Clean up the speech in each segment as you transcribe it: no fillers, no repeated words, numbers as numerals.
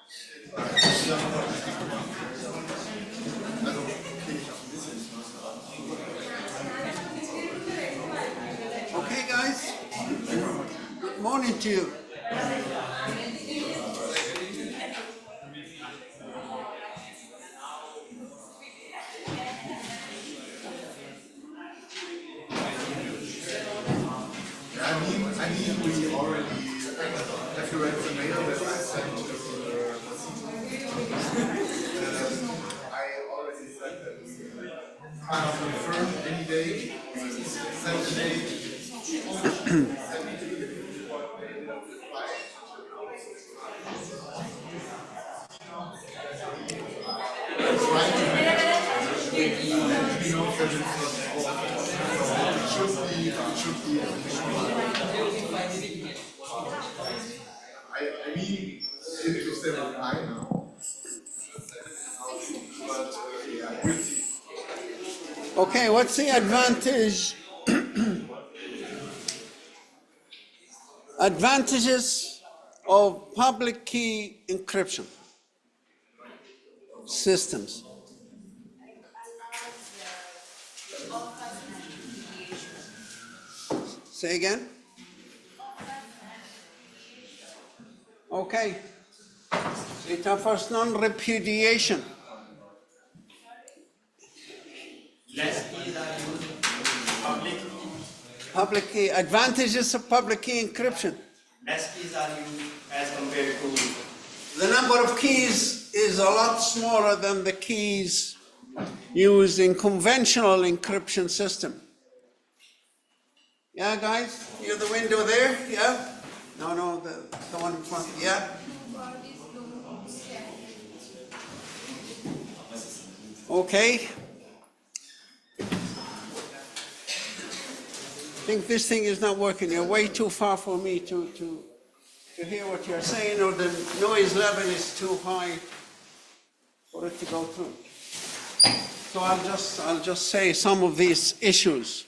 Okay, guys. Good morning to you. I mean, we already have you read the mail that I sent to the I already said that we kind of confirm any day, send the date, send it to the what they didn't reply. Trying to make it we know that it's it should be I mean, if they reply now, but yeah, we'll see. Okay, what's the advantages of public key encryption systems? Say again? Okay. It offers non-repudiation. Less keys are used Public key, advantages of public key encryption. less keys are used as compared to The number of keys is a lot smaller than the keys used in conventional encryption system. Yeah, guys? Near the window there? Yeah? No, the one in front. Yeah? Okay. I think this thing is not working. You're way too far for me to hear what you're saying, or the noise level is too high for it to go through. So I'll just say some of these issues.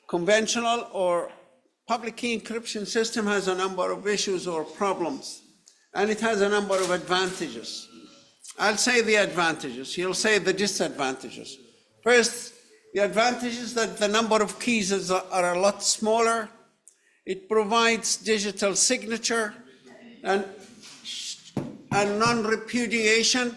Conventional or public key encryption system has a number of issues or problems, and it has a number of advantages. I'll say the advantages, you'll say the disadvantages. First, the advantage is that the number of keys are a lot smaller. It provides digital signature and non-repudiation.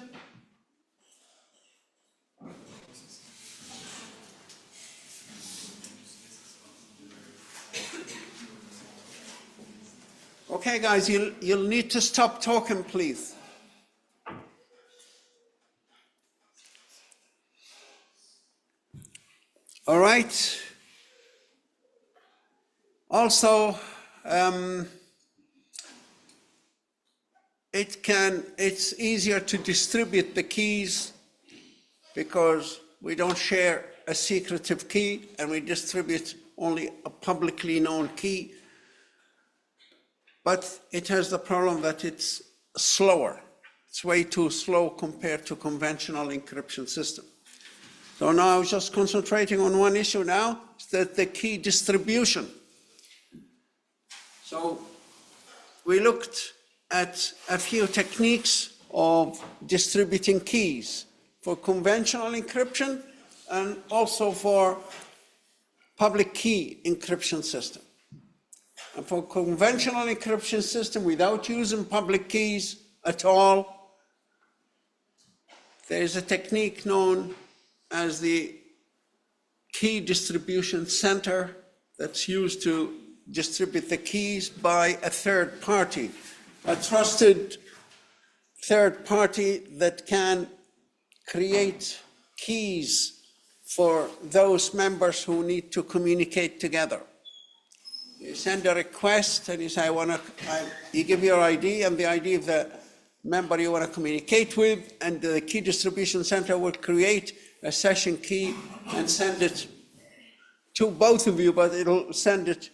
Okay, guys, you'll need to stop talking, please. All right. Also, it's easier to distribute the keys because we don't share a secretive key and we distribute only a publicly known key. But it has the problem that it's slower. It's way too slow compared to conventional encryption system. So now I'm just concentrating on one issue now, is that the key distribution. So we looked at a few techniques of distributing keys for conventional encryption and also for public key encryption system. And for conventional encryption system without using public keys at all, there is a technique known as the key distribution center that's used to distribute the keys by a third party, a trusted third party that can create keys for those members who need to communicate together. You send a request and you say, you give your ID and the ID of the member you want to communicate with, and the key distribution center will create a session key and send it to both of you, but it'll send it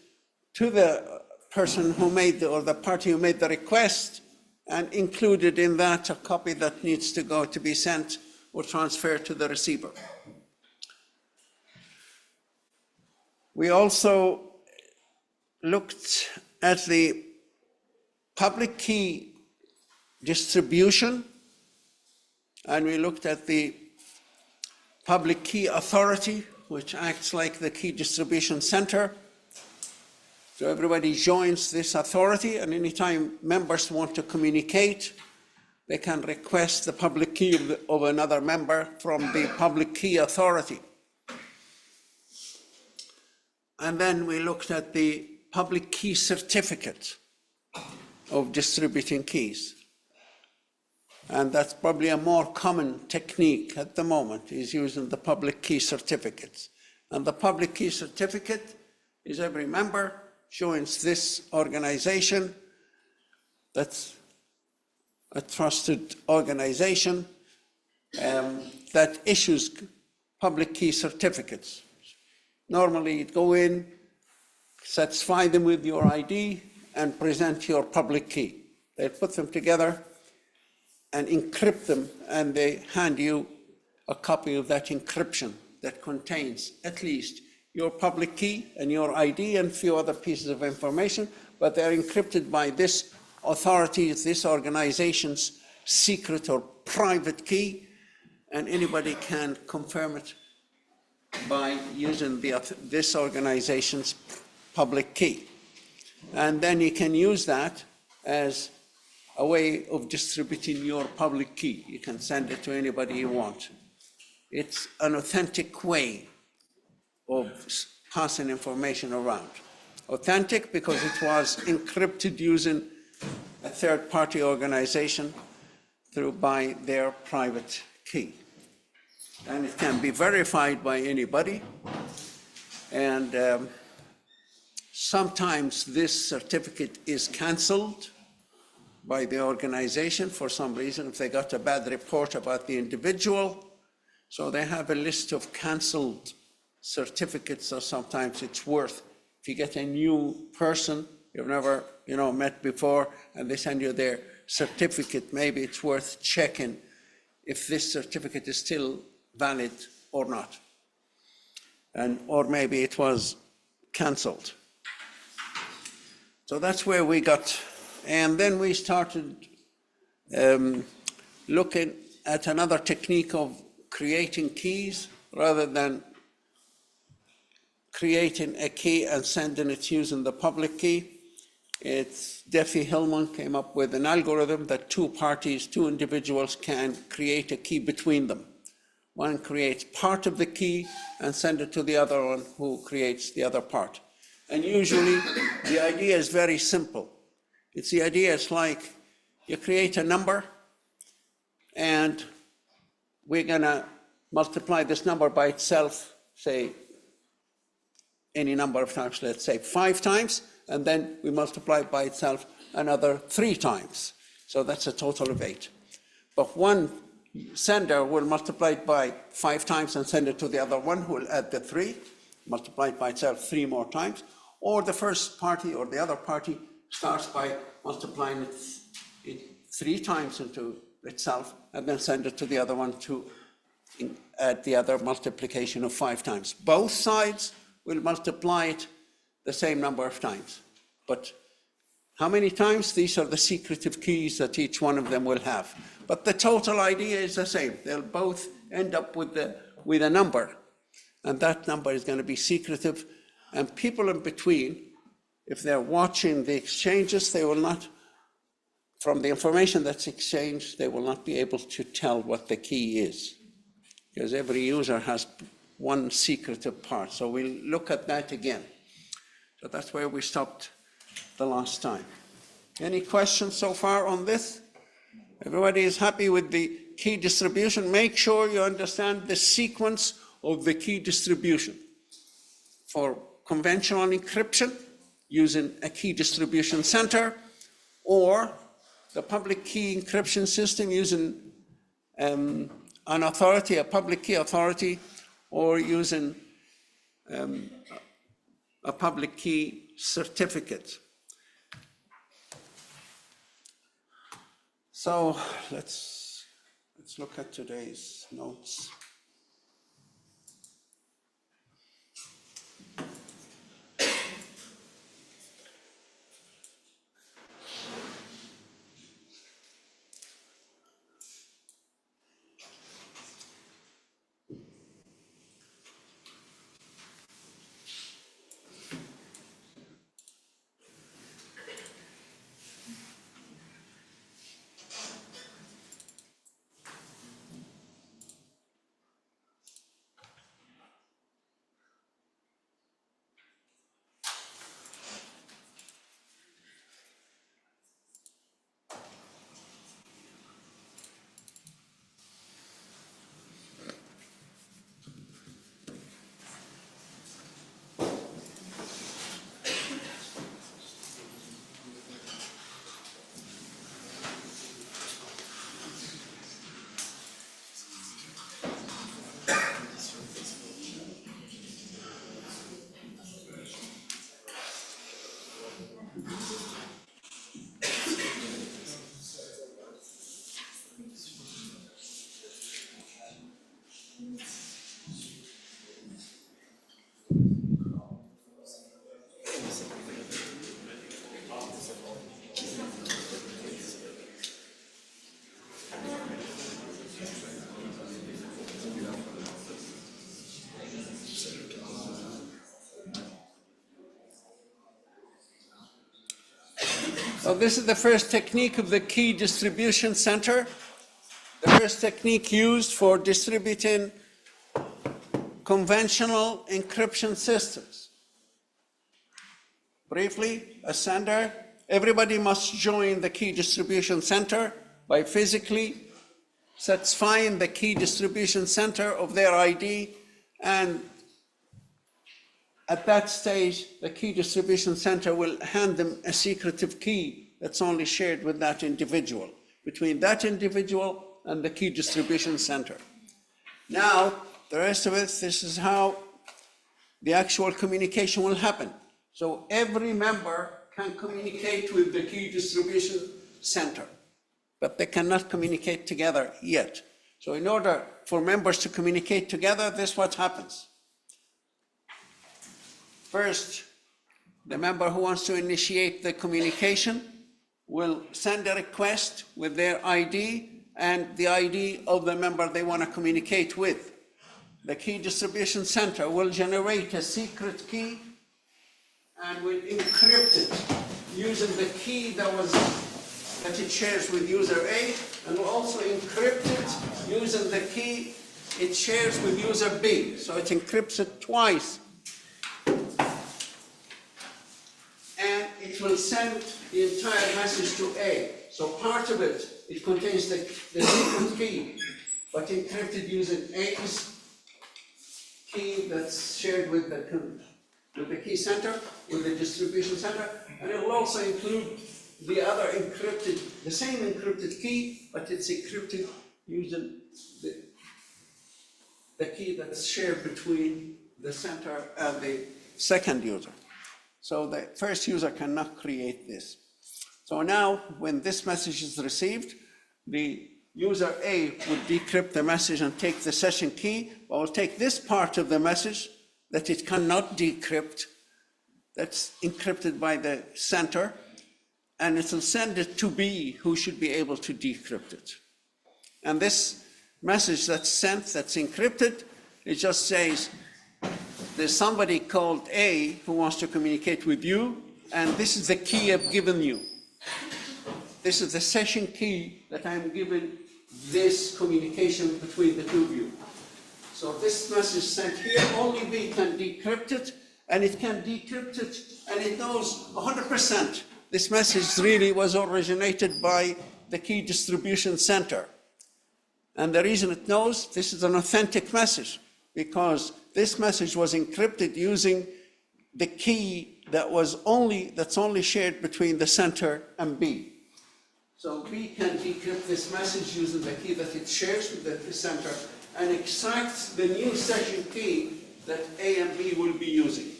to the person who made or the party who made the request, and included in that a copy that needs to go to be sent or transferred to the receiver. We also looked at the public key distribution, and we looked at the public key authority, which acts like the key distribution center. So everybody joins this authority, and anytime members want to communicate, they can request the public key of another member from the public key authority. And then we looked at the public key certificate of distributing keys. And that's probably a more common technique at the moment, is using the public key certificates. And the public key certificate is every member joins this organization that's a trusted organization that issues public key certificates. Normally you'd go in, satisfy them with your ID, and present your public key. They put them together and encrypt them, and they hand you a copy of that encryption that contains at least your public key and your ID and a few other pieces of information, but they're encrypted by this authority, this organization's secret or private key, and anybody can confirm it by using this organization's public key. And then you can use that as a way of distributing your public key. You can send it to anybody you want. It's an authentic way of passing information around. Authentic because it was encrypted using a third-party organization by their private key. And it can be verified by anybody. And sometimes this certificate is canceled by the organization for some reason, if they got a bad report about the individual. So they have a list of canceled certificates, or sometimes it's worth, if you get a new person you've never met before, and they send you their certificate, maybe it's worth checking if this certificate is still valid or not. Or maybe it was canceled. So that's where we got. And then we started looking at another technique of creating keys rather than creating a key and sending it using the public key. It's Diffie Hellman came up with an algorithm that two individuals can create a key between them. One creates part of the key and send it to the other one who creates the other part. And usually the idea is very simple. It's like you create a number and we're gonna multiply this number by itself, say any number of times, let's say 5 times, and then we multiply it by itself another 3 times. So that's a total of 8. But one sender will multiply it by 5 times and send it to the other one who will add the 3, multiply it by itself 3 more times. Or the first party or the other party starts by multiplying it 3 times into itself and then send it to the other one to add the other multiplication of 5 times. Both sides will multiply it the same number of times. But how many times? These are the secretive keys that each one of them will have. But the total idea is the same. They'll both end up with a number. And that number is going to be secretive. And people in between, if they're watching the exchanges, they will not, from the information that's exchanged, they will not be able to tell what the key is. Because every user has one secretive part. So we'll look at that again. So that's where we stopped the last time. Any questions so far on this? Everybody is happy with the key distribution. Make sure you understand the sequence of the key distribution. For conventional encryption, using a key distribution center, or the public key encryption system using an authority, a public key authority, or using a public key certificate. So let's look at today's notes. So this is the first technique of the key distribution center, the first technique used for distributing conventional encryption systems. Briefly, a sender, everybody must join the key distribution center by physically satisfying the key distribution center of their ID, and at that stage, the key distribution center will hand them a secretive key that's only shared with that individual, between that individual and the key distribution center. Now, the rest of it, this is how the actual communication will happen. So every member can communicate with the key distribution center, but they cannot communicate together yet. So in order for members to communicate together, this is what happens. First, the member who wants to initiate the communication will send a request with their ID and the ID of the member they want to communicate with. The key distribution center will generate a secret key and will encrypt it using the key that it shares with user A, and will also encrypt it using the key it shares with user B. So it encrypts it twice. And it will send the entire message to A. So part of it, it contains the secret key, but encrypted using A's key that's shared with the key center, with the distribution center, and it will also include the other encrypted, the same encrypted key, but it's encrypted using the key that's shared between the center and the second user. So the first user cannot create this. So now, when this message is received, the user A would decrypt the message and take the session key, or will take this part of the message that it cannot decrypt, that's encrypted by the center, and it will send it to B, who should be able to decrypt it. And this message that's sent, that's encrypted, it just says, there's somebody called A who wants to communicate with you, and this is the key I've given you. This is the session key that I'm giving this communication between the two of you. So this message sent here, only B can decrypt it, and it can decrypt it, and it knows 100%. This message really was originated by the key distribution center. And the reason it knows, this is an authentic message, because this message was encrypted using the key that's only shared between the center and B. So B can decrypt this message using the key that it shares with the center and extracts the new session key that A and B will be using.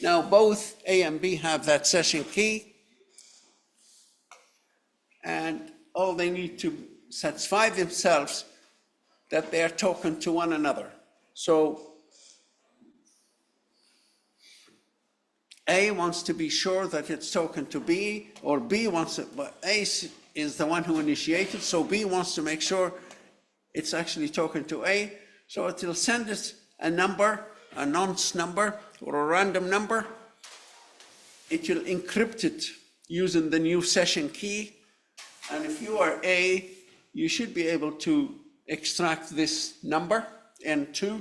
Now both A and B have that session key, and all they need to satisfy themselves that they are talking to one another. So A wants to be sure that it's talking to B, or B wants to, but A is the one who initiated, so B wants to make sure it's actually talking to A. So it will send us a number, a nonce number, or a random number. It will encrypt it using the new session key. And if you are A, you should be able to extract this number, N2.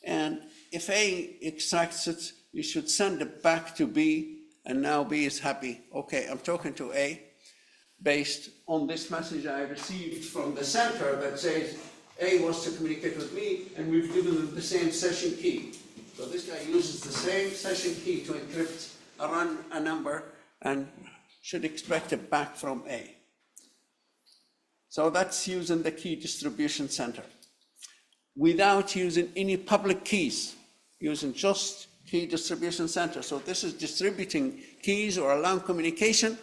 And if A extracts it, you should send it back to B, and now B is happy. Okay, I'm talking to A based on this message I received from the center that says A wants to communicate with me, and we've given them the same session key. So this guy uses the same session key to encrypt a number and should expect it back from A. So that's using the key distribution center without using any public keys, using just key distribution center. So this is distributing keys or allowing communication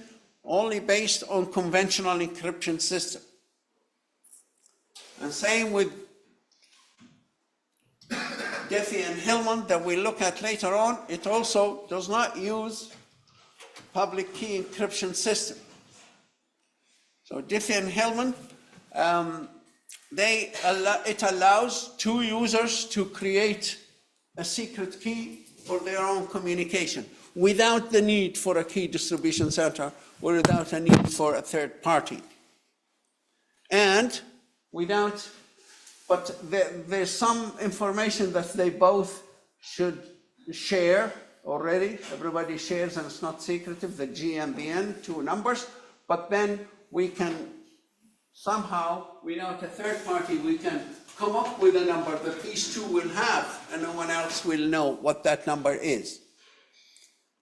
only based on conventional encryption system. And same with Diffie and Hellman that we look at later on, it also does not use public key encryption system. So Diffie and Hellman, it allows two users to create a secret key for their own communication without the need for a key distribution center without a need for a third party. And without, but there's some information that they both should share already. Everybody shares and it's not secretive, the G and the N, two numbers. But then we can somehow, without a third party, we can come up with a number that these two will have and no one else will know what that number is.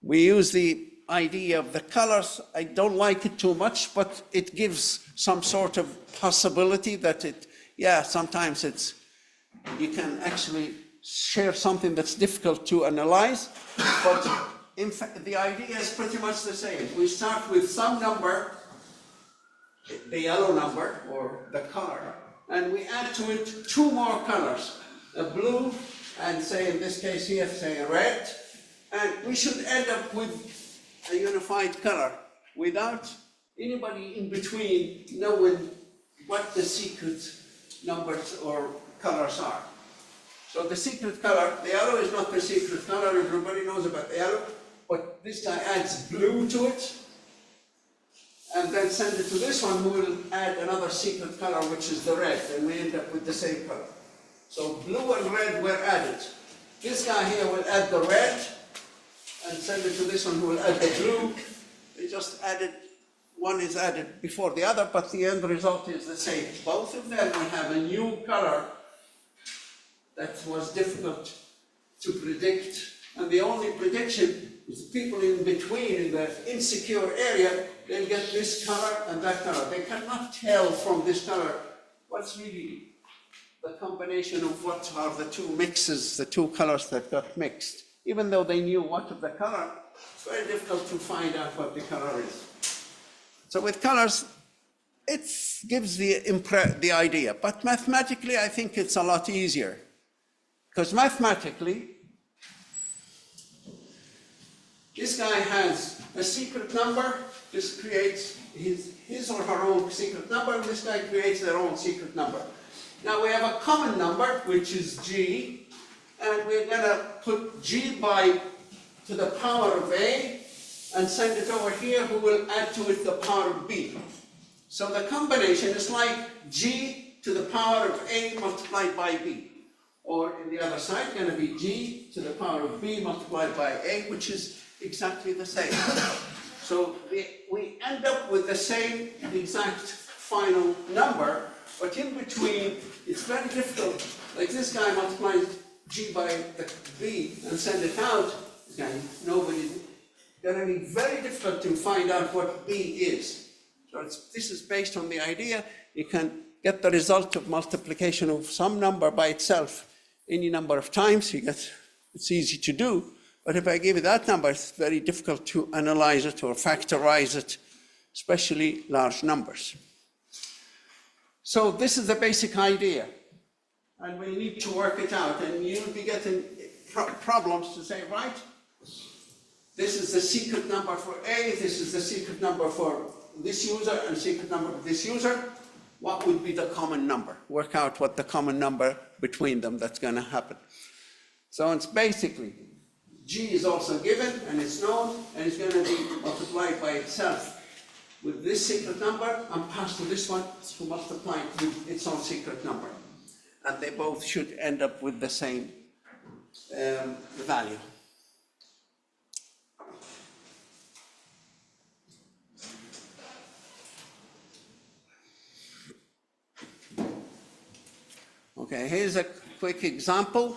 We use the idea of the colors. I don't like it too much, but it gives some sort of possibility that sometimes you can actually share something that's difficult to analyze, but in fact, the idea is pretty much the same. We start with some number, the yellow number or the color, and we add to it two more colors, a blue and say in this case here, say red, and we should end up with a unified color without anybody in between knowing what the secret numbers or colors are. So the secret color, the yellow is not the secret color, everybody knows about the yellow, but this guy adds blue to it, and then send it to this one who will add another secret color, which is the red, and we end up with the same color. So blue and red were added. This guy here will add the red, and send it to this one who will add the blue. They just added, one is added before the other, but the end result is the same. Both of them will have a new color that was difficult to predict, and the only prediction is the people in between, in the insecure area, they'll get this color and that color. They cannot tell from this color what's really the combination of what are the two mixes, the two colors that got mixed. Even though they knew what of the color, it's very difficult to find out what the color is. So with colors, it gives the idea, but mathematically I think it's a lot easier. Because mathematically, this guy has a secret number, this creates his or her own secret number, and this guy creates their own secret number. Now we have a common number, which is G, and we're going to put G to the power of A, and send it over here, who will add to it the power of B. So the combination is like G to the power of A multiplied by B. Or in the other side, going to be G to the power of B multiplied by A, which is exactly the same. So we end up with the same exact final number, but in between, it's very difficult. Like this guy multiplies G by the B and send it out, again, nobody, going to be very difficult to find out what B is. So this is based on the idea you can get the result of multiplication of some number by itself any number of times. It's easy to do, but if I give you that number, it's very difficult to analyze it or factorize it, especially large numbers. So this is the basic idea, and we need to work it out, and you'll be getting problems to say, right, this is the secret number for A, this is the secret number for this user, and secret number for this user. What would be the common number? Work out what the common number between them that's going to happen. So it's basically, G is also given, and it's known, and it's going to be multiplied by itself with this secret number, and passed to this one to multiply with its own secret number. And they both should end up with the same value. Okay, here's a quick example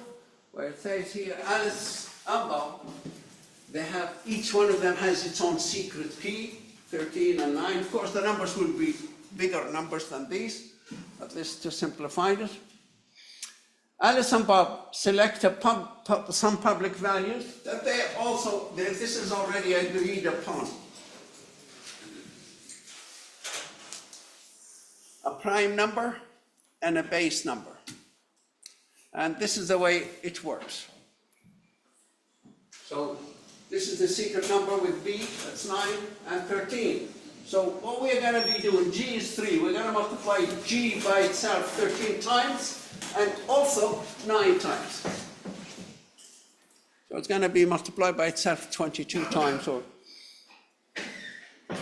where it says here, Alice Abba, they have, each one of them has its own secret key, 13 and 9. Of course, the numbers will be bigger numbers than these, at least to simplify it. Alice and Bob select some public values that they also, this is already agreed upon. A prime number and a base number. And this is the way it works. So this is the secret number with B, that's 9 and 13. So what we're going to be doing, G is 3, we're going to multiply G by itself 13 times and also 9 times. So it's going to be multiplied by itself 22 times, or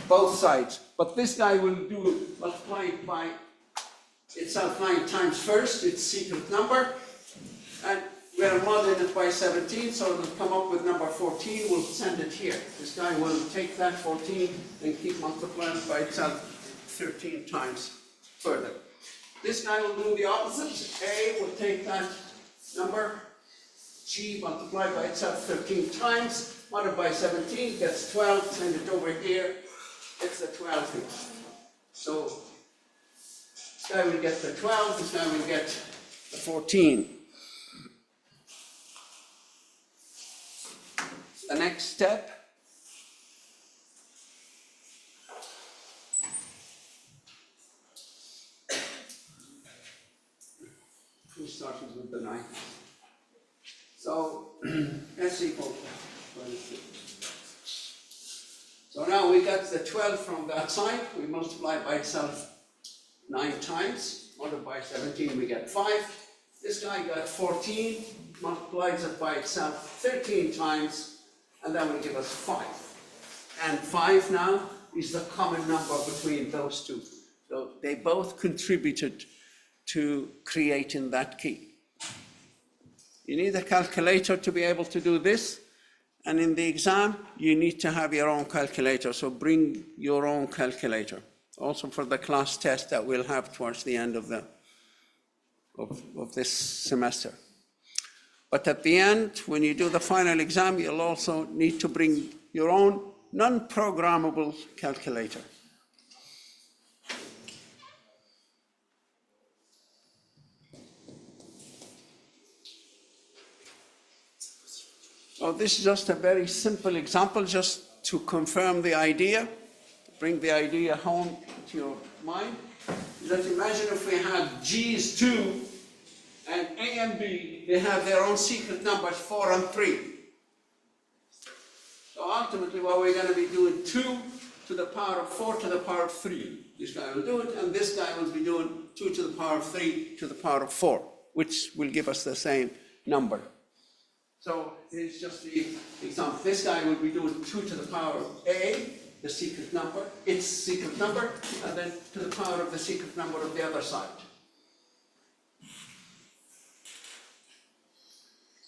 both sides. But this guy will multiply it by itself 9 times first, its secret number, and we're modding it by 17, so it'll come up with number 14, we'll send it here. This guy will take that 14 and keep multiplying it by itself 13 times further. This guy will do the opposite. A will take that number, G multiplied by itself 13 times, multiplied by 17, gets 12, send it over here, it's the 12 here. So this guy will get the 12, this guy will get the 14. The next step, we started with the 9. So S equals 22. So now we got the 12 from that side, we multiply by itself 9 times, multiplied by 17 we get 5. This guy got 14, multiplies it by itself 13 times, and that will give us 5. And 5 now is the common number between those two. So they both contributed to creating that key. You need a calculator to be able to do this, and in the exam, you need to have your own calculator, so bring your own calculator. Also for the class test that we'll have towards the end of this semester. But at the end, when you do the final exam, you'll also need to bring your own non-programmable calculator. So this is just a very simple example, just to confirm the idea, bring the idea home to your mind. Let's imagine if we had G's 2, and A and B, they have their own secret numbers, 4 and 3. So ultimately what we're going to be doing 2 to the power of 4 to the power of 3. This guy will do it, and this guy will be doing 2 to the power of 3 to the power of 4, which will give us the same number. So here's just the example. This guy will be doing 2 to the power of A, the secret number, its secret number, and then to the power of the secret number of the other side.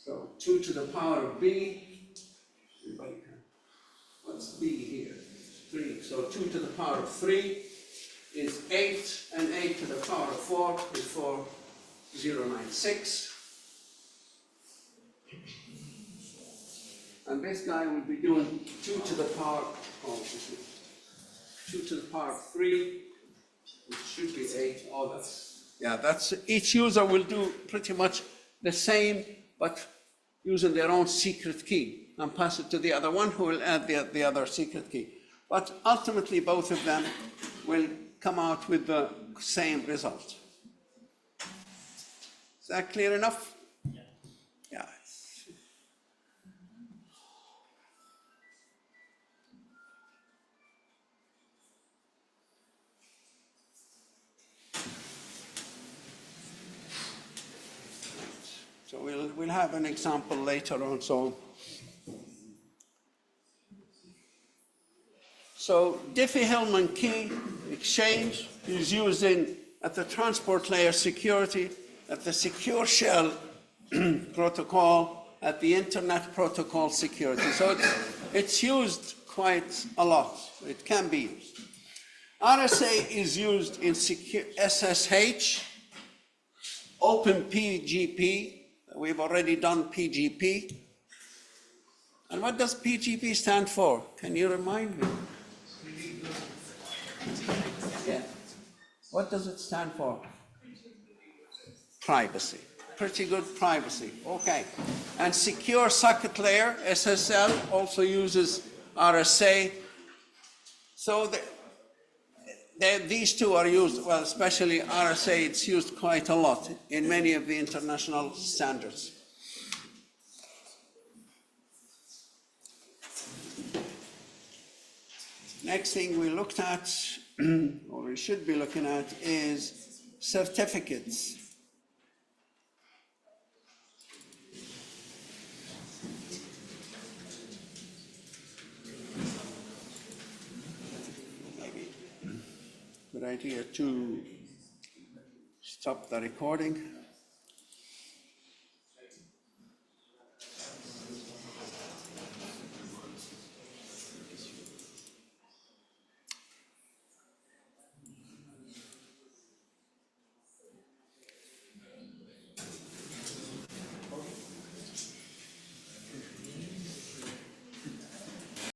So 2 to the power of B, what's B here? 3. So 2 to the power of 3 is 8, and 8 to the power of 4 is 4096. And this guy will be doing 2 to the power, 2 to the power of 3, which should be 8. Oh, that's, each user will do pretty much the same, but using their own secret key, and pass it to the other one who will add the other secret key. But ultimately, both of them will come out with the same result. Is that clear enough? Yeah. So we'll have an example later on. So Diffie-Hellman key exchange is used at the transport layer security, at the secure shell protocol, at the internet protocol security. So it's used quite a lot. It can be used. RSA is used in secure SSH, OpenPGP. We've already done PGP. And what does PGP stand for? Can you remind me? Yeah. What does it stand for? Privacy. Pretty good privacy. Okay. And secure socket layer, SSL, also uses RSA. So these two are used, well, especially RSA, it's used quite a lot in many of the international standards. Next thing we looked at, or we should be looking at, is certificates. good idea to stop the recording.